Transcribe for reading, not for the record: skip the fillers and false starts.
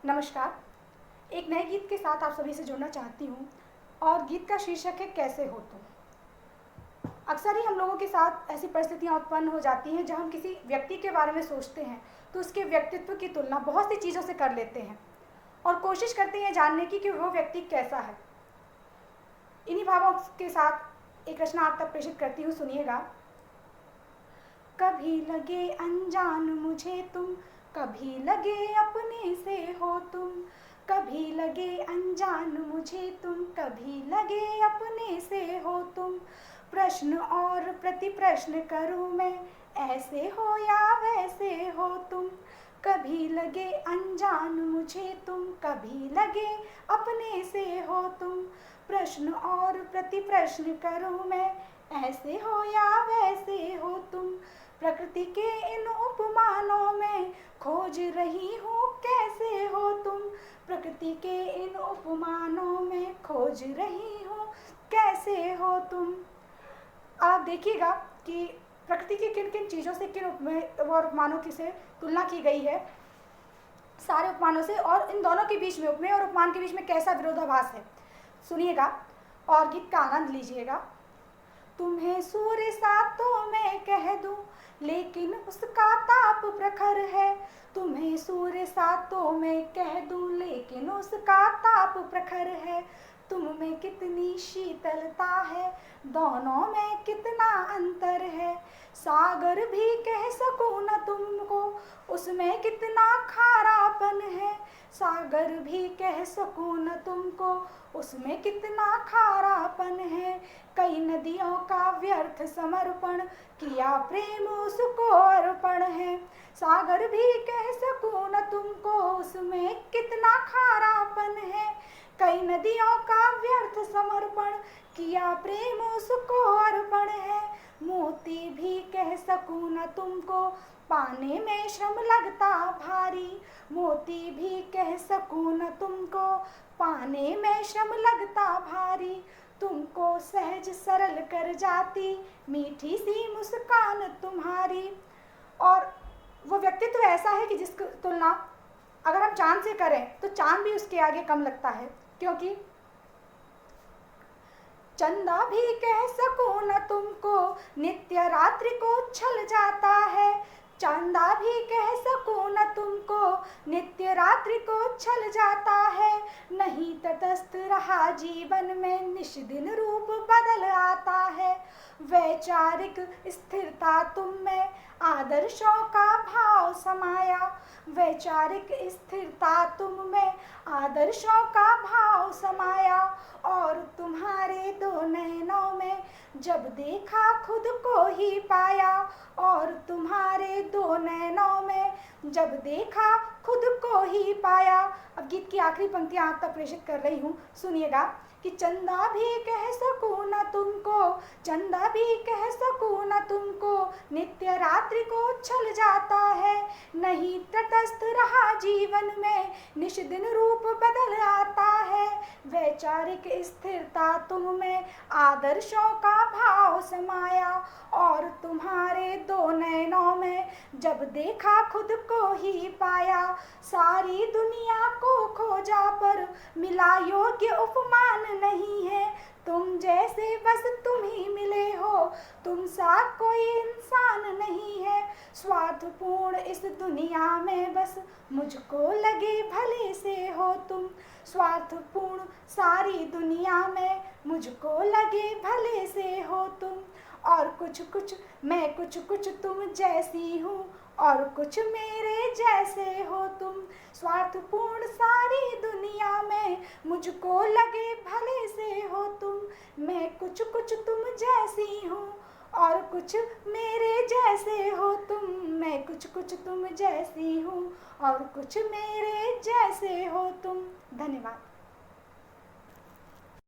नमस्कार। एक नए गीत के साथ आप सभी से जुड़ना चाहती हूँ और गीत का शीर्षक है कैसे हो तुम। अक्सर ही हम लोगों के साथ ऐसी परिस्थितियाँ उत्पन्न हो जाती हैं जब हम किसी व्यक्ति के बारे में सोचते हैं तो उसके व्यक्तित्व की तुलना बहुत सी चीज़ों से कर लेते हैं और कोशिश करते हैं जानने की कि वो व्यक्ति कैसा है। इन्हीं भावों के साथ एक रचना आप तक प्रेषित करती हूँ, सुनिएगा। कभी लगे अनजान मुझे तुम, कभी लगे अपने से हो तुम। कभी लगे अनजान मुझे तुम, कभी लगे अपने से हो तुम। प्रश्न और प्रति प्रश्न करूँ मैं, ऐसे हो या वैसे हो तुम। कभी लगे अनजान मुझे तुम, कभी लगे अपने से हो तुम। प्रश्न और प्रति प्रश्न करूँ मैं, ऐसे हो या वैसे हो तुम। प्रकृति के इन उपमानों में खोज रही हूँ कैसे हो तुम। प्रकृति के इन उपमानों में खोज रही हूँ कैसे हो तुम। आप देखिएगा कि प्रकृति की किन किन चीज़ों से किन उपमानों की से तुलना की गई है, सारे उपमानों से, और इन दोनों के बीच में, उपमेय और उपमान के बीच में कैसा विरोधाभास है, सुनिएगा और गीत का आनंद लीजिएगा। तुम्हें सूर्य सा तो मैं कह दूं, लेकिन उसका ताप प्रखर है। तुम्हें सूर्य सा तो मैं कह दूं, लेकिन उसका ताप प्रखर है। तुम में कितनी शीतलता है, दोनों में कितना अंतर है। सागर भी कह सकूं न तुमको, उसमें कितना खारापन है। सागर भी कह सकूं न तुमको, उसमें कितना खारापन है। कई नदियों का व्यर्थ समर्पण किया, प्रेम उसको अर्पण है। सागर भी कह सकूं न तुमको, उसमें कितना खारापन है। कई नदियों का व्यर्थ समर्पण किया, प्रेम उसको अर्पण है। मोती भी कह सकूं न तुमको, पाने में श्रम लगता भारी। मोती भी कह सकूं न तुमको, पाने में श्रम लगता भारी। तुमको सहज सरल कर जाती मीठी सी मुस्कान तुम्हारी। और वो व्यक्तित्व ऐसा है कि जिसकी तुलना अगर हम चांद से करें तो चांद भी उसके आगे कम लगता है, क्योंकि चंदा भी कह सकूं न तुमको, नित्य रात्रि को छल जाता है। चंदा भी कह सकूं न तुमको, नित्य रात्रि को छल जाता है। नहीं तटस्थ रहा जीवन में, निश दिन रूप बदल आता है। वैचारिक स्थिरता तुम में, आदर्शों का भाव समाया। वैचारिक स्थिरता तुम में, आदर्शों का भाव समाया। और तुम्हारे दो नैनों में जब देखा खुद को ही पाया। और तुम्हारे दो नैनों में जब देखा खुद को ही पाया। अब गीत की आखिरी पंक्तियां आप तक प्रेषित कर रही हूँ, सुनिएगा कि चंदा भी कह सकूं न तुमको, चंदा भी कह सकूं न तुमको, नित्य रात्रि को छल जाता है। नहीं तटस्थ रहा जीवन में, निश दिन रूप बदल आता है। वैचारिक स्थिरता तुम में, आदर्शों का भाव समाया। और तुम्हारे दो नैनों में जब देखा खुद को ही पाया। सारी दुनिया को खोजा पर मिला योग्य उपमान नहीं है। तुम जैसे बस तुम ही मिले हो, तुम सा कोई इंसान नहीं है। स्वार्थपूर्ण इस दुनिया में बस मुझको लगे भले से हो तुम। स्वार्थपूर्ण सारी दुनिया में मुझको लगे भले से हो तुम। और कुछ कुछ मैं, कुछ कुछ तुम जैसी हूँ, और कुछ मेरे जैसे हो तुम। स्वार्थपूर्ण सारी दुनिया में मुझको लगे भले से हो तुम। मैं कुछ कुछ तुम जैसी हूँ, और कुछ मेरे जैसे हो तुम। मैं कुछ कुछ तुम जैसी हूँ, और कुछ मेरे जैसे हो तुम। धन्यवाद।